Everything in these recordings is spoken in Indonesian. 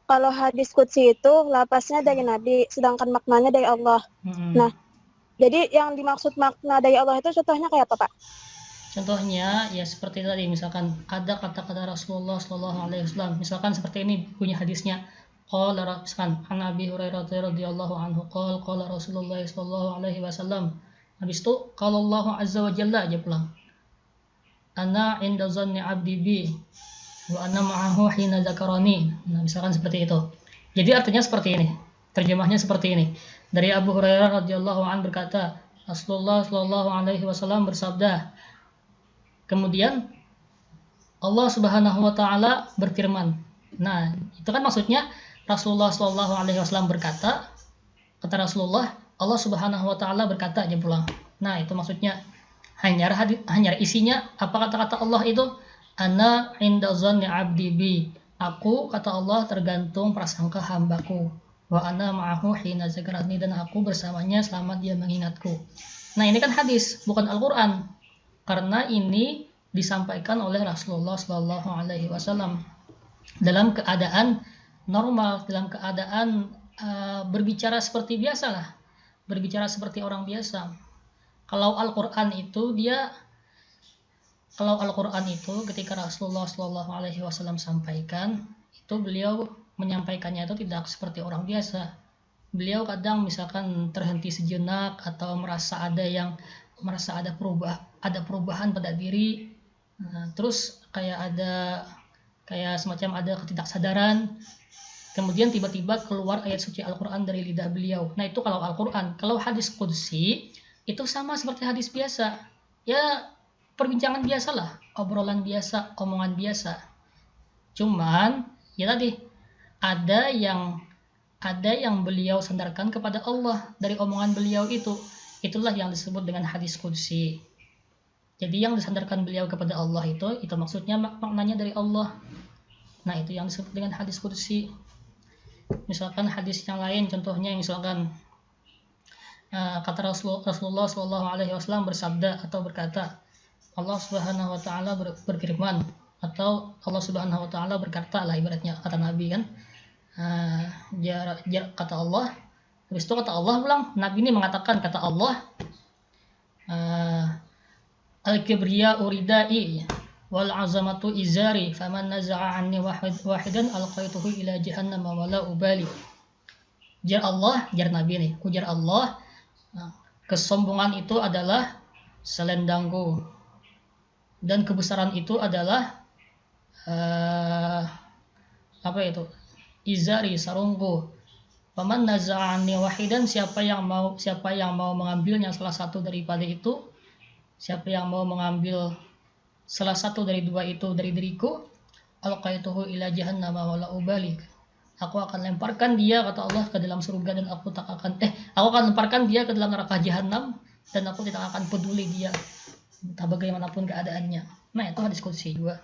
Kalau hadis qudsi itu lapasnya dari Nabi, sedangkan maknanya dari Allah. Nah, jadi yang dimaksud makna dari Allah itu contohnya kayak apa, Pak? Contohnya ya seperti tadi, misalkan ada kata-kata Rasulullah Shallallahu Alaihi Wasallam, misalkan seperti ini punya hadisnya. Qala misalkan an Abi Hurairah radhiyallahu anhu qala Rasulullah Shallallahu Alaihi Wasallam. Habis itu kalau Allah Azza wa Jalla aja pulang. Ana inda zanni abdi bi wa ana ma'ahu hina dzakarani. Nah, misalkan seperti itu. Jadi artinya seperti ini. Terjemahnya seperti ini. Dari Abu Hurairah radhiyallahu anhu berkata, Rasulullah Shallallahu Alaihi Wasallam bersabda, kemudian Allah Subhanahu wa taala berfirman. Nah, itu kan maksudnya Rasulullah Shallallahu alaihi wasallam berkata, kata Rasulullah, Allah Subhanahu wa taala berkata aja pulang. Nah, itu maksudnya hanya isinya apa kata-kata Allah itu? Ana inda zanni abdi bi. Aku, kata Allah, tergantung prasangka hambaku. Wa ana ma'ahu hina zakarani, dan aku bersamanya selama dia mengingatku. Nah, ini kan hadis, bukan Al-Qur'an. Karena ini disampaikan oleh Rasulullah Shallallahu Alaihi Wasallam dalam keadaan normal, dalam keadaan berbicara seperti biasa lah, berbicara seperti orang biasa. Kalau Al-Quran itu ketika Rasulullah Shallallahu Alaihi Wasallam sampaikan, itu beliau menyampaikannya itu tidak seperti orang biasa. Beliau kadang misalkan terhenti sejenak atau merasa ada perubahan pada diri. Terus kayak semacam ada ketidaksadaran, kemudian tiba-tiba keluar ayat suci Al-Quran dari lidah beliau. Nah, itu kalau Al-Quran. Kalau hadis qudsi itu sama seperti hadis biasa, ya perbincangan biasa lah, obrolan biasa, omongan biasa. Cuman ya tadi ada yang beliau sandarkan kepada Allah dari omongan beliau itu. Itulah yang disebut dengan hadis qudsi. Jadi yang disandarkan beliau kepada Allah itu maksudnya maknanya dari Allah. Nah, itu yang disebut dengan hadis qudsi. Misalkan hadis yang lain, contohnya misalkan kata Rasulullah Shallallahu Alaihi Wasallam bersabda atau berkata, Allah Subhanahu Wa Taala berfirman, atau Allah Subhanahu Wa Taala berkata lah, ibaratnya kata Nabi kan, kata Allah. Habis itu kata Allah bilang, Nabi ini mengatakan, kata Allah, al-kibriya uridai wal azamatu izari faman naza'a anni wahidan alqaituhu ila jahannam wala ubali. Jar Allah, jar Nabi nih, ujar Allah, kesombongan itu adalah selendangku dan kebesaran itu adalah izari, sarungku. Faman naza'a anni wahidan, siapa yang mau mengambilnya salah satu daripada itu, siapa yang mau mengambil salah satu dari dua itu dari diriku, alqaituhu ila jahannam wala ubali. Aku akan lemparkan dia, kata Allah, ke dalam surga dan aku akan lemparkan dia ke dalam neraka jahanam dan aku tidak akan peduli dia entah bagaimanapun keadaannya. Nah, itu hadis qudsi juga.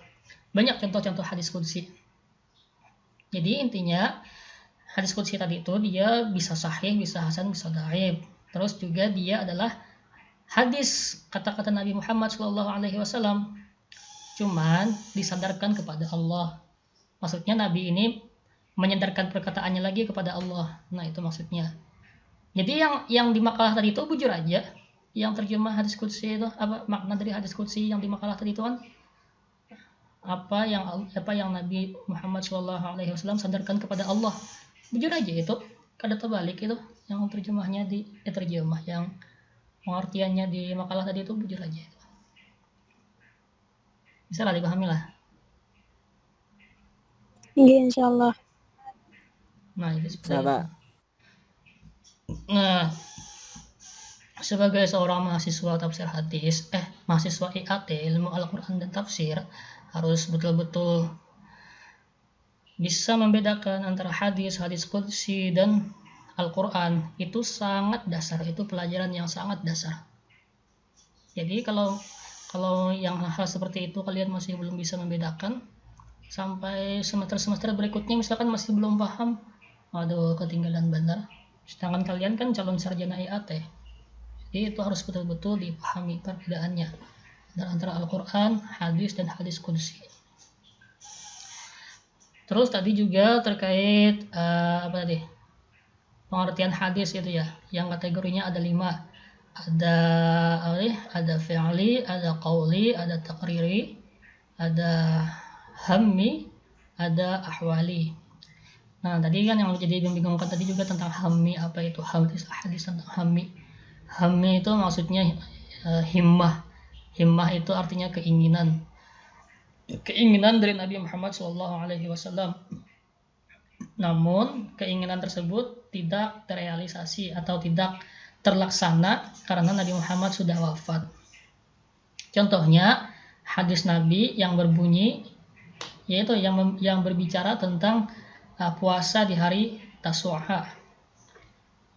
Banyak contoh-contoh hadis qudsi. Jadi intinya hadis qudsi tadi itu dia bisa sahih, bisa hasan, bisa dhaif. Terus juga dia adalah hadis kata-kata Nabi Muhammad SAW, cuman disandarkan kepada Allah. Maksudnya Nabi ini menyandarkan perkataannya lagi kepada Allah. Nah, itu maksudnya. Jadi yang di makalah tadi itu bujur aja, yang terjemah hadis qudsi itu apa makna dari hadis qudsi yang di makalah tadi itu kan apa yang Nabi Muhammad SAW sandarkan kepada Allah. Bujur aja itu, kada terbalik itu yang terjemahnya yang pengertiannya di makalah tadi itu bujur aja itu. Bisa lah dipahami lah. Iya, insyaallah. Nah, itu seperti itu. Nah, sebagai seorang mahasiswa tafsir hadis, mahasiswa IAT, ilmu Al-Quran dan tafsir, harus betul-betul bisa membedakan antara hadis qudsi dan Al-Quran. Itu sangat dasar, itu pelajaran yang sangat dasar. Jadi kalau yang hal seperti itu kalian masih belum bisa membedakan, sampai semester berikutnya misalkan masih belum paham, aduh, ketinggalan benar. Sedangkan kalian kan calon sarjana IAT, jadi itu harus betul-betul dipahami perbedaannya antara Al-Quran, hadis, dan hadis qudsi. Terus tadi juga terkait apa tadi? Pengertian hadis itu ya, yang kategorinya ada 5. Ada ada fi'li, ada qauli, ada takriri, ada hammi, ada ahwali. Nah, tadi kan yang jadi membingungkan tadi juga tentang hammi, apa itu hadis tentang hammi. Hammi itu maksudnya himmah. Himmah itu artinya keinginan. Keinginan dari Nabi Muhammad SAW. Namun, keinginan tersebut tidak terrealisasi atau tidak terlaksana karena Nabi Muhammad sudah wafat. Contohnya, hadis Nabi yang berbunyi, yaitu yang berbicara tentang puasa di hari Tasu'a.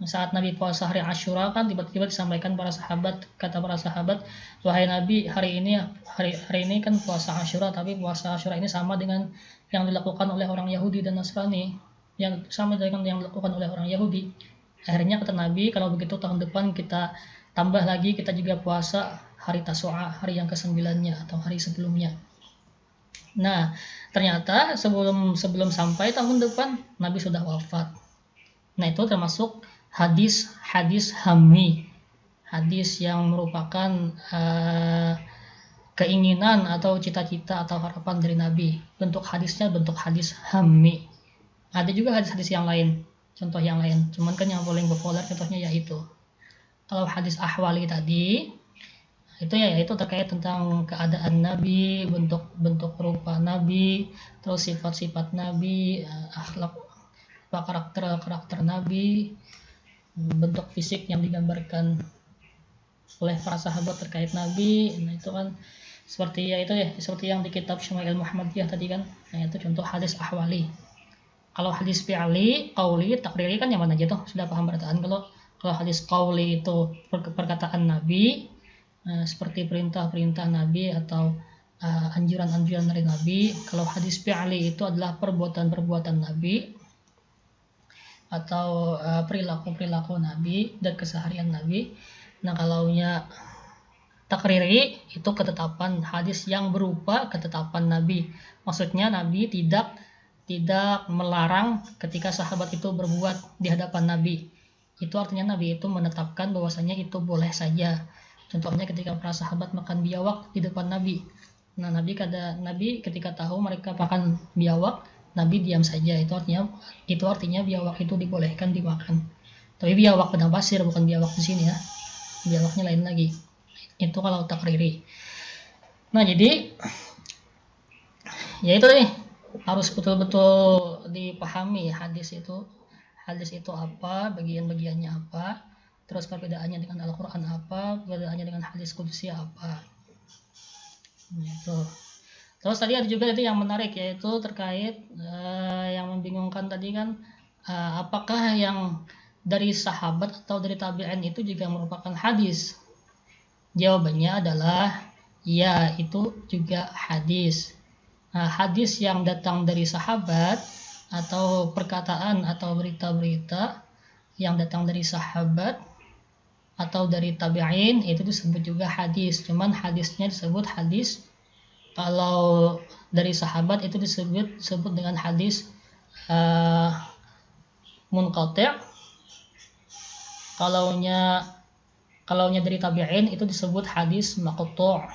Saat Nabi puasa hari Asyura kan tiba-tiba disampaikan kata para sahabat, wahai Nabi, hari ini kan puasa Asyura, tapi puasa Asyura ini sama dengan yang dilakukan oleh orang Yahudi dan Nasrani, yang sama dengan yang dilakukan oleh orang Yahudi. Akhirnya kata Nabi, kalau begitu tahun depan kita tambah lagi, kita juga puasa hari Tasu'a, hari yang ke-9-nya atau hari sebelumnya. Nah, ternyata sebelum sampai tahun depan Nabi sudah wafat. Nah, itu termasuk hadis hammi, hadis yang merupakan keinginan atau cita-cita atau harapan dari Nabi. Bentuk hadisnya bentuk hadis hammi. Ada juga hadis-hadis yang lain, contoh yang lain, cuman kan yang paling populer contohnya yaitu. Kalau hadis ahwali tadi itu yaitu terkait tentang keadaan Nabi, bentuk rupa Nabi, terus sifat-sifat Nabi, akhlak, karakter Nabi, bentuk fisik yang digambarkan oleh para sahabat terkait Nabi. Nah, itu kan seperti yang di kitab Syama'il Muhammadiyah tadi kan. Nah, itu contoh hadis ahwali. Kalau hadis fi'li, qauli, takriri kan yang mana aja tuh, sudah paham berataan. Kalau hadis qauli itu perkataan Nabi, seperti perintah-perintah Nabi atau anjuran-anjuran dari Nabi. Kalau hadis fi'li itu adalah perbuatan-perbuatan Nabi atau perilaku-perilaku Nabi dan keseharian Nabi. Nah, kalaunya takriri itu ketetapan hadis yang berupa ketetapan Nabi. Maksudnya Nabi tidak melarang ketika sahabat itu berbuat di hadapan Nabi. Itu artinya Nabi itu menetapkan bahwasanya itu boleh saja. Contohnya ketika para sahabat makan biawak di depan Nabi. Nah, Nabi ketika tahu mereka makan biawak, Nabi diam saja. Itu artinya biawak itu dibolehkan dimakan. Tapi biawak padang pasir, bukan biawak di sini ya. Biawaknya lain lagi. Itu kalau takriri. Nah, jadi ya itu nih, harus betul-betul dipahami hadis itu apa, bagian-bagiannya apa, terus perbedaannya dengan Al-Qur'an apa, perbedaannya dengan hadis qudsi apa. Gitu. Terus tadi ada juga yang menarik, yaitu terkait yang membingungkan tadi kan, apakah yang dari sahabat atau dari tabi'in itu juga merupakan hadis? Jawabannya adalah ya, itu juga hadis. Nah, hadis yang datang dari sahabat atau perkataan atau berita-berita yang datang dari sahabat atau dari tabi'in itu disebut juga hadis. Cuman hadisnya disebut hadis. Kalau dari sahabat itu disebut dengan hadis munqati'. Kalaunya dari tabi'in itu disebut hadis maqtu'.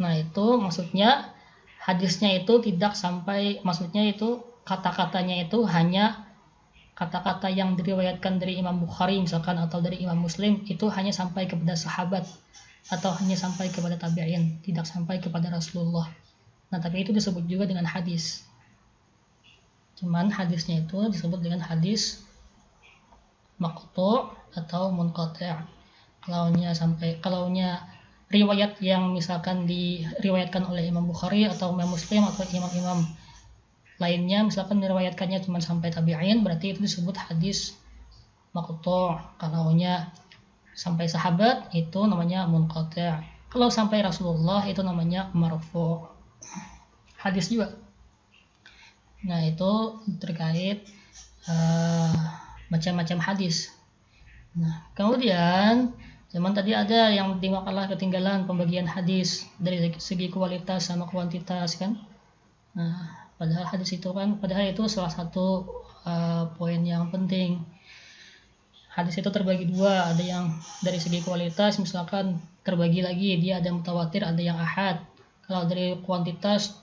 Nah, itu maksudnya hadisnya itu tidak sampai, maksudnya itu kata-katanya itu hanya kata-kata yang diriwayatkan dari Imam Bukhari misalkan atau dari Imam Muslim, itu hanya sampai kepada sahabat atau hanya sampai kepada tabi'in, tidak sampai kepada Rasulullah. Nah, tapi itu disebut juga dengan hadis. Cuman hadisnya itu disebut dengan hadis maqtu' atau munqati'. Kalaunya riwayat yang misalkan diriwayatkan oleh Imam Bukhari atau Imam Muslim atau imam-imam lainnya misalkan diriwayatkannya cuma sampai tabi'in, berarti itu disebut hadis maqtu'. Kalaunya sampai sahabat itu namanya munqati'. Kalau sampai Rasulullah itu namanya marfu'. Hadis juga. Nah, itu terkait macam-macam hadis. Nah, kemudian zaman tadi ada yang di makalah ketinggalan pembagian hadis dari segi kualitas sama kuantitas kan. Nah, Padahal itu salah satu poin yang penting. Hadis itu terbagi dua, ada yang dari segi kualitas, misalkan terbagi lagi, dia ada mutawatir, ada yang ahad. Kalau dari kuantitas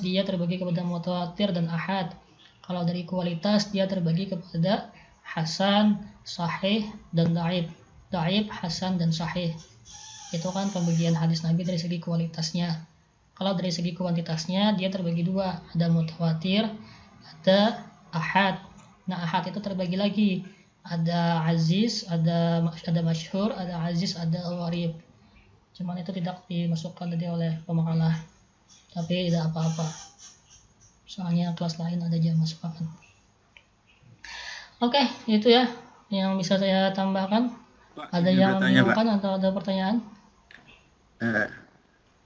dia terbagi kepada mutawatir dan ahad. Kalau dari kualitas dia terbagi kepada hasan, sahih, dan dhaif. Dhaif, hasan, dan sahih. Itu kan pembagian hadis Nabi dari segi kualitasnya. Kalau dari segi kuantitasnya dia terbagi dua, ada mutawatir, ada ahad. Nah, ahad itu terbagi lagi, ada aziz, ada masyhur, ada aziz, ada gharib. Cuman itu tidak dimasukkan tadi oleh pemakalah, tapi tidak apa-apa, soalnya kelas lain ada jam masukan. Oke, itu ya yang bisa saya tambahkan. Pak, Ada izin yang bertanya, Pak. membingungkan atau ada pertanyaan?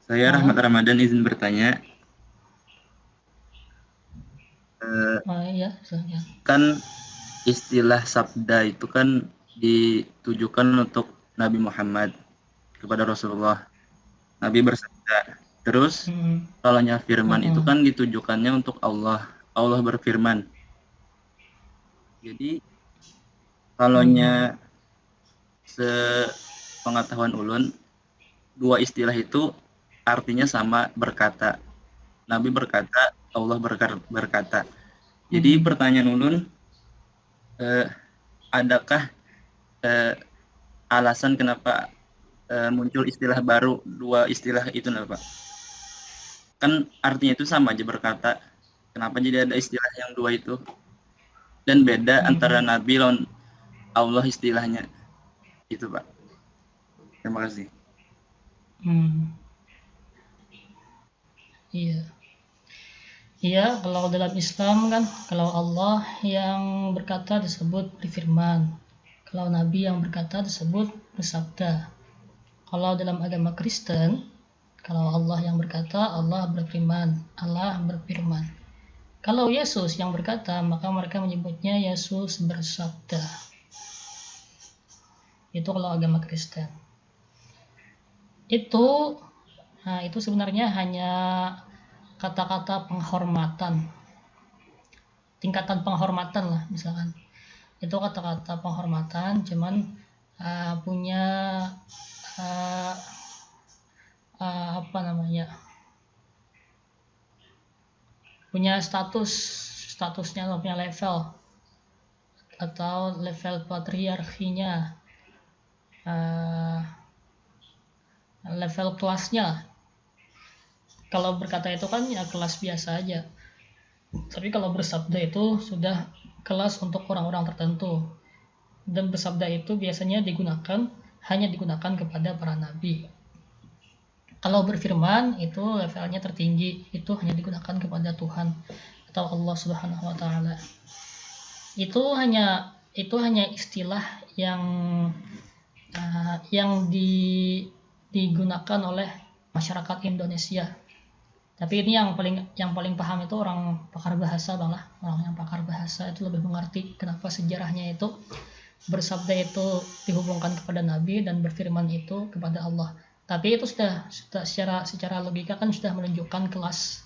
Saya Rahmat Ramadan izin bertanya. Iya, silakan. Kan istilah sabda itu kan ditujukan untuk Nabi Muhammad kepada Rasulullah. Nabi bersabda. Terus kalaunya firman itu kan ditujukannya untuk Allah. Allah berfirman. Jadi kalaunya sepengetahuan ulun, dua istilah itu artinya sama, berkata. Nabi berkata, Allah berkata. Jadi pertanyaan ulun, adakah alasan kenapa muncul istilah baru, dua istilah itu, Pak? Kan artinya itu sama aja, berkata. Kenapa jadi ada istilah yang dua itu? Dan beda antara Nabi lawan Allah istilahnya. Itu, Pak. Terima kasih. Iya, kalau dalam Islam kan, kalau Allah yang berkata disebut berfirman, kalau Nabi yang berkata disebut bersabda. Kalau dalam agama Kristen, kalau Allah yang berkata, Allah berfirman, Allah berfirman. Kalau Yesus yang berkata, maka mereka menyebutnya Yesus bersabda. Itu kalau agama Kristen. Itu sebenarnya hanya kata-kata penghormatan, tingkatan penghormatan lah, misalkan itu kata-kata penghormatan, cuman punya punya statusnya, punya level atau level patriarkinya, level kelasnya. Kalau berkata itu kan ya kelas biasa aja, tapi kalau bersabda itu sudah kelas untuk orang-orang tertentu, dan bersabda itu biasanya hanya digunakan kepada para nabi. Kalau berfirman itu levelnya tertinggi, itu hanya digunakan kepada Tuhan atau Allah Subhanahu wa taala. Itu hanya istilah yang digunakan oleh masyarakat Indonesia. Tapi ini yang paling paham itu orang pakar bahasa, Bang lah. Orang yang pakar bahasa itu lebih mengerti kenapa sejarahnya itu bersabda itu dihubungkan kepada Nabi dan berfirman itu kepada Allah. Tapi itu sudah secara logika kan sudah menunjukkan kelas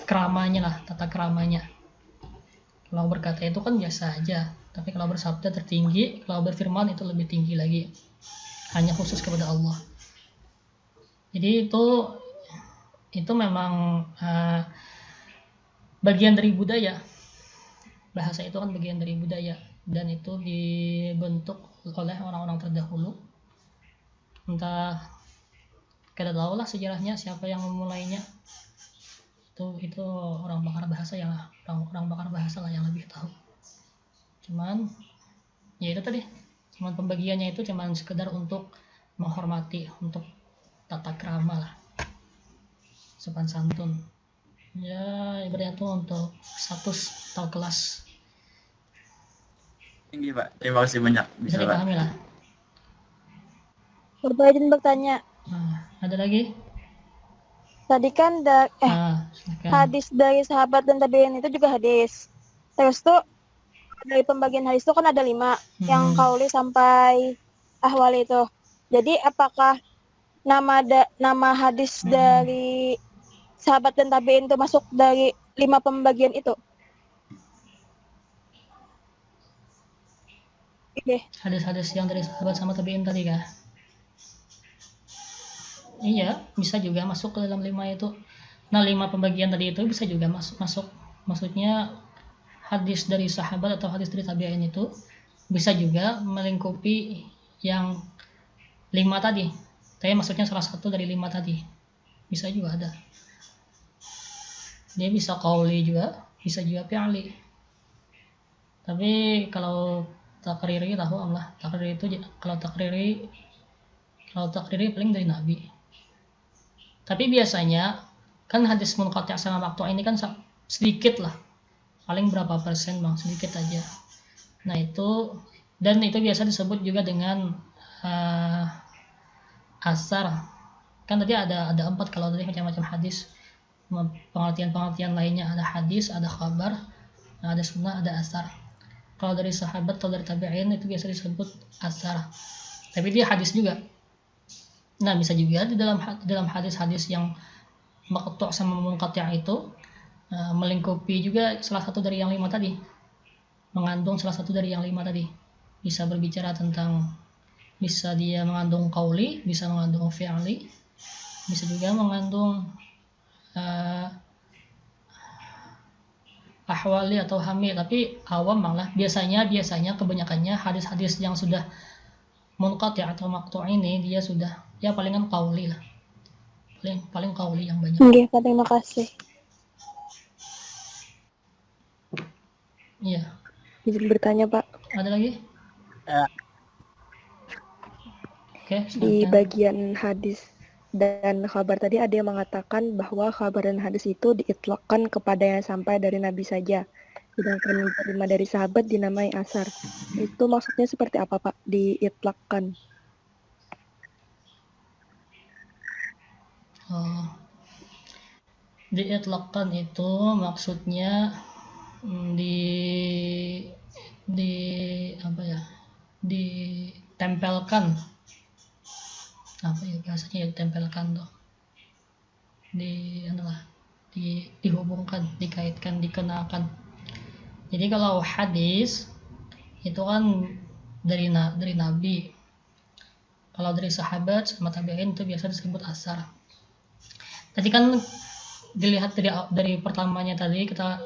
keramanya lah, tata keramanya. Kalau berkata itu kan biasa aja, tapi kalau bersabda tertinggi, kalau berfirman itu lebih tinggi lagi, hanya khusus kepada Allah. Jadi itu memang bagian dari budaya. Bahasa itu kan bagian dari budaya, dan itu dibentuk oleh orang-orang terdahulu. Entah kita tahu lah sejarahnya siapa yang memulainya. Itu orang pakar bahasa lah yang lebih tahu. Cuman ya itu tadi, cuman pembagiannya itu cuman sekedar untuk menghormati, untuk tata krama lah, sopan santun ya, ibaratnya itu untuk status atau kelas. Tinggi, Pak. Terima kasih banyak. Bisa dipahami lah. Coba izin bertanya. Ada lagi? Tadi kan hadis dari sahabat dan tabi'in itu juga hadis. Terus tuh dari pembagian hadis itu kan ada 5 yang qauli sampai ahwali itu. Jadi apakah nama hadis dari sahabat dan tabi'in itu masuk dari 5 pembagian itu? Oke. Hadis-hadis yang dari sahabat sama tabi'in tadi kah? Iya, bisa juga masuk ke dalam 5 itu. Nah, 5 pembagian tadi itu bisa juga masuk. Maksudnya hadis dari sahabat atau hadis dari tabi'in itu bisa juga melingkupi yang 5 tadi. Tapi maksudnya salah satu dari 5 tadi. Bisa juga ada. Dia bisa qauli juga, bisa juga fi'li. Tapi kalau takriri tahu Allah, takriri itu kalau takriri paling dari Nabi. Tapi biasanya kan hadis munqati' sama maqtu' ini kan sedikit lah. Paling berapa persen Bang, sedikit aja. Nah, itu biasa disebut juga dengan asar. Kan tadi ada 4 kalau tadi macam-macam hadis. Pengertian-pengertian lainnya ada hadis, ada khabar, ada sunnah, ada asar. Kalau dari sahabat atau dari tabi'in itu biasa disebut asar. Tapi dia hadis juga. Nah, bisa juga di dalam hadis-hadis yang maqtu' sama munqati' itu melingkupi juga salah satu dari yang 5 tadi. Mengandung salah satu dari yang 5 tadi. Bisa berbicara tentang, bisa dia mengandung qauli, bisa mengandung fi'li, bisa juga mengandung ahwali atau hamil. Tapi awam malah biasanya kebanyakannya hadis-hadis yang sudah munqati' atau maqtu' ini dia sudah ya palingan qauli lah, paling qauli yang banyak. Oke, terima kasih. Iya. Izin bertanya, Pak. Ada lagi? Oke, Di bagian hadis dan khabar tadi ada yang mengatakan bahwa khabar dan hadis itu diitlaqkan kepada yang sampai dari Nabi saja. Sedangkan yang diterima dari sahabat dinamai asar. Itu maksudnya seperti apa, Pak? Diitlaqkan. Diitlaqkan itu maksudnya ditempelkan. Apa ya bahasanya, ditempelkan tuh. Dihubungkan, dikaitkan, dikenakan. Jadi kalau hadis itu kan dari Nabi. Kalau dari sahabat sama tabi'in itu biasa disebut asar. Tadi kan dilihat dari pertamanya tadi kita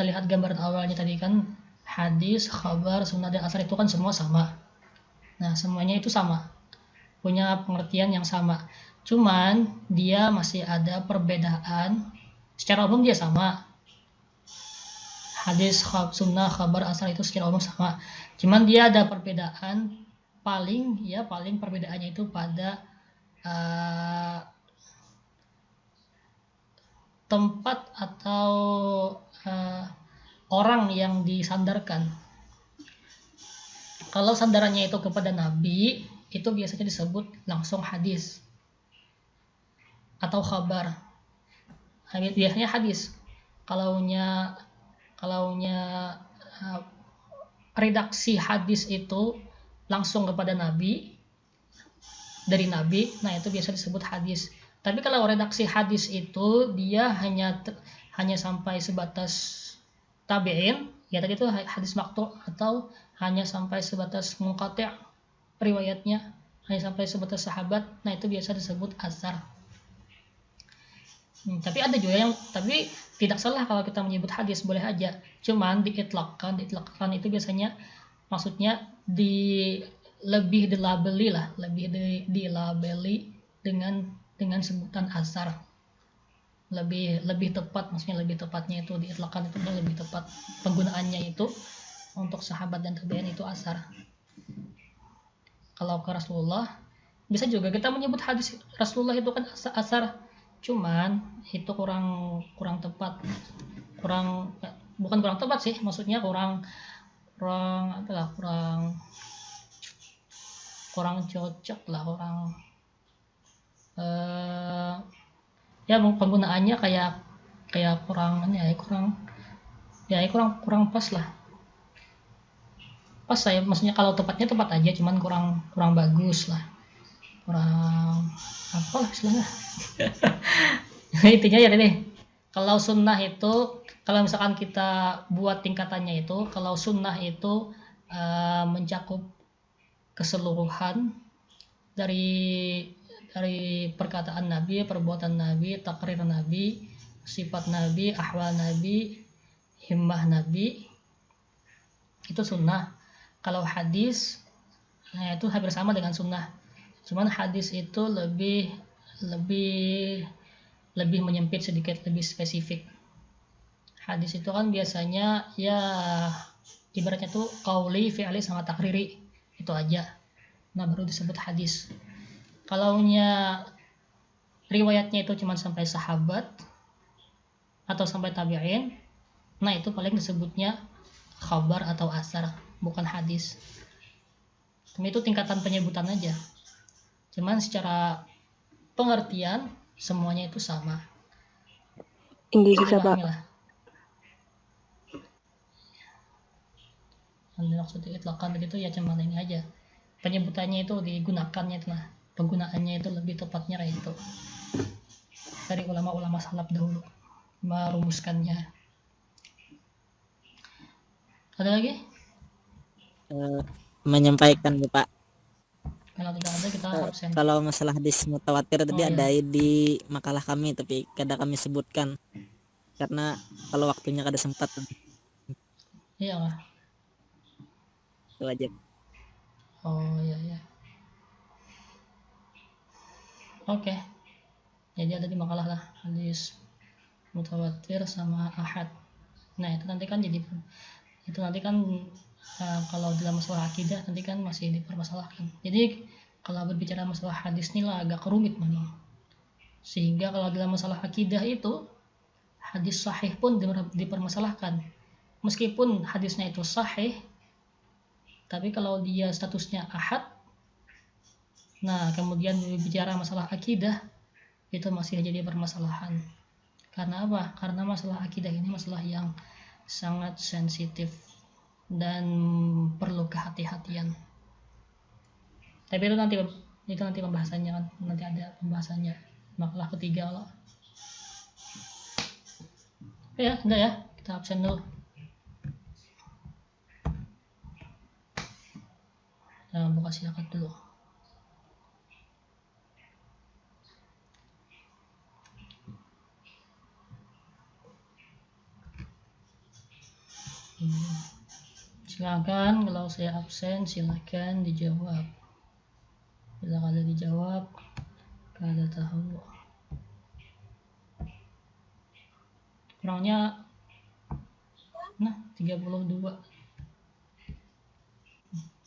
lihat gambaran awalnya tadi kan hadis, khabar, sunnah dan asar itu kan semua sama. Nah, semuanya itu sama. Punya pengertian yang sama. Cuman dia masih ada perbedaan. Secara umum dia sama. Hadis, sunnah, khabar, asar itu secara umum sama. Cuman dia ada perbedaan, paling perbedaannya itu pada tempat atau orang yang disandarkan. Kalau sandarannya itu kepada Nabi, itu biasanya disebut langsung hadis atau khabar. Biasanya hadis. Kalaunya redaksi hadis itu langsung kepada Nabi, dari Nabi, nah itu biasa disebut hadis. Tapi kalau redaksi hadis itu dia hanya sampai sebatas tabi'in, ya tadi itu hadis maqtu' atau hanya sampai sebatas munqati' riwayatnya, hanya sampai sebatas sahabat, nah itu biasa disebut asar. Tapi ada juga yang, tapi tidak salah kalau kita menyebut hadis, boleh aja. Cuman diitlaqkan itu biasanya maksudnya lebih dilabeli dengan sebutan asar. Lebih tepat, maksudnya lebih tepatnya itu diitlaqkan itu lebih tepat penggunaannya itu untuk sahabat dan tabi'in itu asar. Kalau ke Rasulullah bisa juga kita menyebut hadis Rasulullah itu kan asar, cuman itu kurang tepat, bukan kurang tepat sih, maksudnya kurang cocok lah, ya penggunaannya kayak kurang pas lah. Pas saya maksudnya kalau tepatnya tepat aja, cuman kurang bagus lah, Oh, istilahnya. Intinya ya ini. Kalau sunnah itu, kalau misalkan kita buat tingkatannya itu, kalau sunnah itu mencakup keseluruhan dari perkataan Nabi, perbuatan Nabi, takrir Nabi, sifat Nabi, ahwal Nabi, himmah Nabi, itu sunnah. Kalau hadis, nah itu hampir sama dengan sunnah. Cuman hadis itu lebih menyempit sedikit, lebih spesifik. Hadis itu kan biasanya ya ibaratnya tuh qauli, fi'li sama takriri, itu aja. Nah baru disebut hadis. Kalaunya riwayatnya itu cuma sampai sahabat atau sampai tabi'in, nah itu paling disebutnya khabar atau asar, bukan hadis. Tapi itu tingkatan penyebutan aja. Cuman secara pengertian semuanya itu sama. Inggih bisa, Pak. Yang maksudnya itlakan begitu ya cuman ini aja. Penyebutannya itu digunakannya itu lah. Penggunaannya itu lebih tepatnya kayak itu. Dari ulama-ulama salaf dahulu merumuskannya. Ada lagi? Menyampaikan nih, Pak. Kalau tidak ada kita absen. Kalau masalah hadis mutawatir tadi ada di makalah kami, tapi kada kami sebutkan karena kalau waktunya kada sempat. Iya lah. Itu aja. Oh iya. Oke. Jadi ada di makalah lah hadis mutawatir sama ahad. Nah itu nanti kan kalau dalam masalah akidah nanti kan masih dipermasalahkan. Jadi kalau berbicara masalah hadis ini lah agak rumit memang. Sehingga kalau dalam masalah akidah itu hadis sahih pun dipermasalahkan. Meskipun hadisnya itu sahih, tapi kalau dia statusnya ahad, nah kemudian berbicara masalah akidah itu masih jadi permasalahan. Karena apa? Karena masalah akidah ini masalah yang sangat sensitif dan perlu kehati-hatian. Tapi itu nanti pembahasannya kan, nanti ada pembahasannya makalah ketiga loh. Ya, udah ya, kita absen dulu. Nah, buka silakan dulu. Silakan, kalau saya absen silakan dijawab. Bila kada dijawab, kada tahu. Kurangnya 32.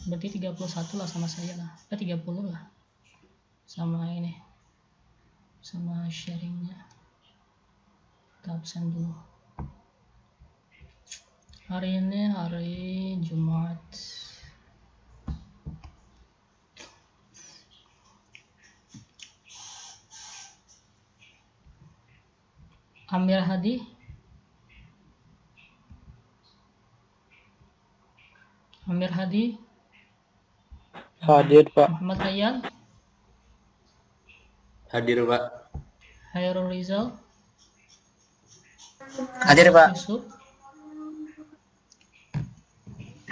Berarti 31 lah sama saya lah. 30 lah. Sama ini. Sama sharingnya. Kita absen dulu. Hari ini hari Jumat. Amir Hadi. Hadir, Pak. Muhammad Rayyan. Hadir, Pak. Hairul Rizal. Hadir, Pak. Yusuf.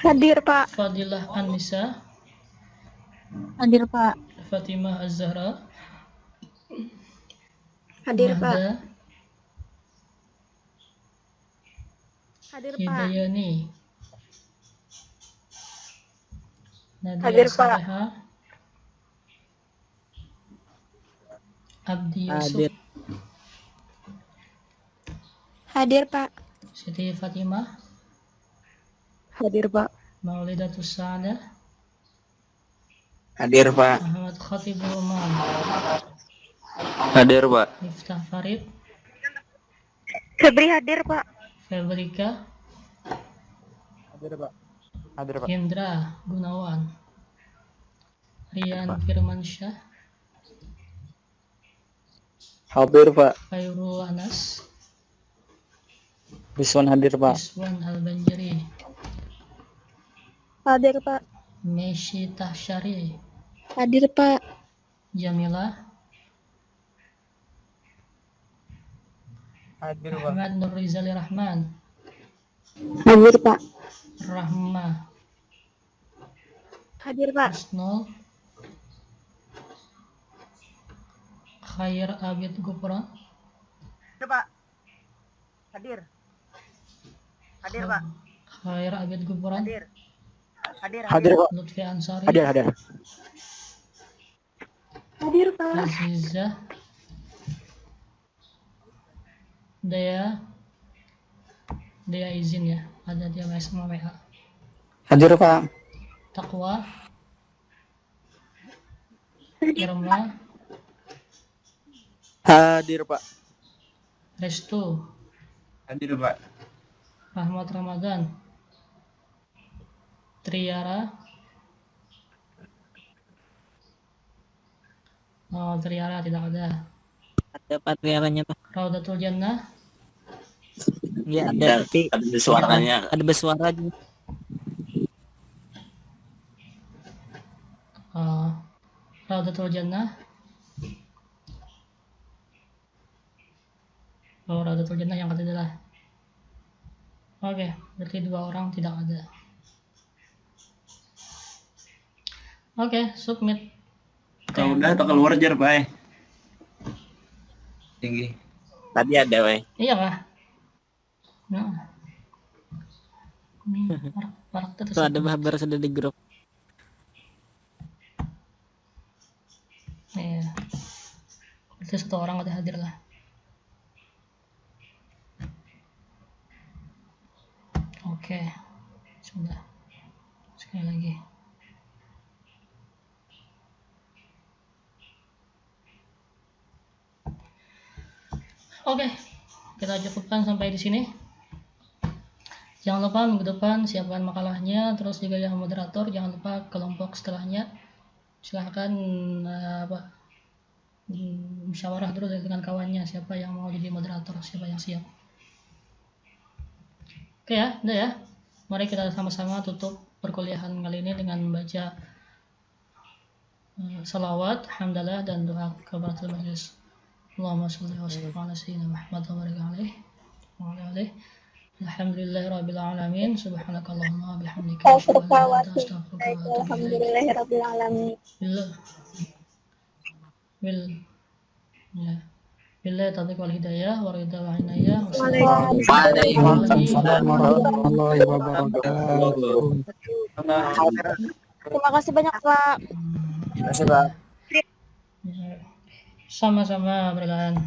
Hadir, Pak. Fadilah Anissa. Hadir, Pak. Fatimah Az-Zahra. Hadir, Pak. Mahda. Hadir, Pak. Hidayani. Nadia Hadir, Pak. Saleha. Abdi Yusuf. Hadir. Hadir, Pak. Siti Fatimah. Hadir, Pak. Maulidatus Sa'adah. Hadir, Pak. Muhammad Khatibul Umam. Hadir, Pak. Miftah Farid. Febri hadir, Pak. Febrika. Hadir, Pak. Hadir, Pak. Hendra Gunawan. Rian Firmansyah. Hadir, Pak. Khairul Anas. Rizwan hadir, Pak. Iswan Al-Banjari. Hadir, Pak. Meshi Tahsyari. Hadir, Pak. Jamila. Hadir, Pak. Ahmad Nur Rizali Rahman. Hadir, Pak. Rahma Hadir, Pak. Husnul. Khair Abid Gufron. Hadir, Pak. Hadir. Hadir, Pak. Khair Abid Gufron. Hadir. Hadir. Hadir, Pak. Lutfi Ansari. Hadir, hadir. Hadir, Pak. Aziza. Dea izin ya, ada dia sama WA. Hadir, Pak. Takwa. Irma. Hadir, Pak. Restu. Hadir, Pak. Rahmat Ramadan. Triara. Oh, Triara tidak ada. Ada patriaranya tuh. Raudatul Jannah. Ya ada, tapi ada suaranya. ada bersuara juga. Raudatul Jannah. Oh, Raudatul Jannah yang ketiga lah. Oke, berarti 2 orang tidak ada. Oke, submit. Kalau udah atau keluar jar, Pak. Tinggi. Tadi ada, weh. Iya kah? Nah. Ini parak terus. Tuh ada kabar sudah di grup. Iya. Berarti 1 orang udah hadir lah. Oke. Sudah. Sekali lagi. Oke, kita cukupkan sampai di sini. Jangan lupa minggu depan siapkan makalahnya, terus juga yang moderator jangan lupa kelompok setelahnya. Silahkan musyawarah dulu dengan kawannya siapa yang mau jadi moderator, siapa yang siap. Oke ya, udah ya. Mari kita sama-sama tutup perkuliahan kali ini dengan membaca salawat, hamdalah dan doa kafaratul majelis. Allahumma sholli wa sallim ala sayyidina Muhammad wa barik alaihi wa ala alihi. Alhamdulillahirabbil alamin. Subhanakallahumma wa bihamdika asyhadu an la ilaha illa anta astaghfiruka wa atubu ilaik. Alhamdulillahirabbil alamin. Billahi taufiq wal hidayah wa ridha wa inayah. Waalaikumsalam warahmatullahi wabarakatuh. Terima kasih banyak, Pak. Terima kasih, Pak. Sama-sama, berlahan.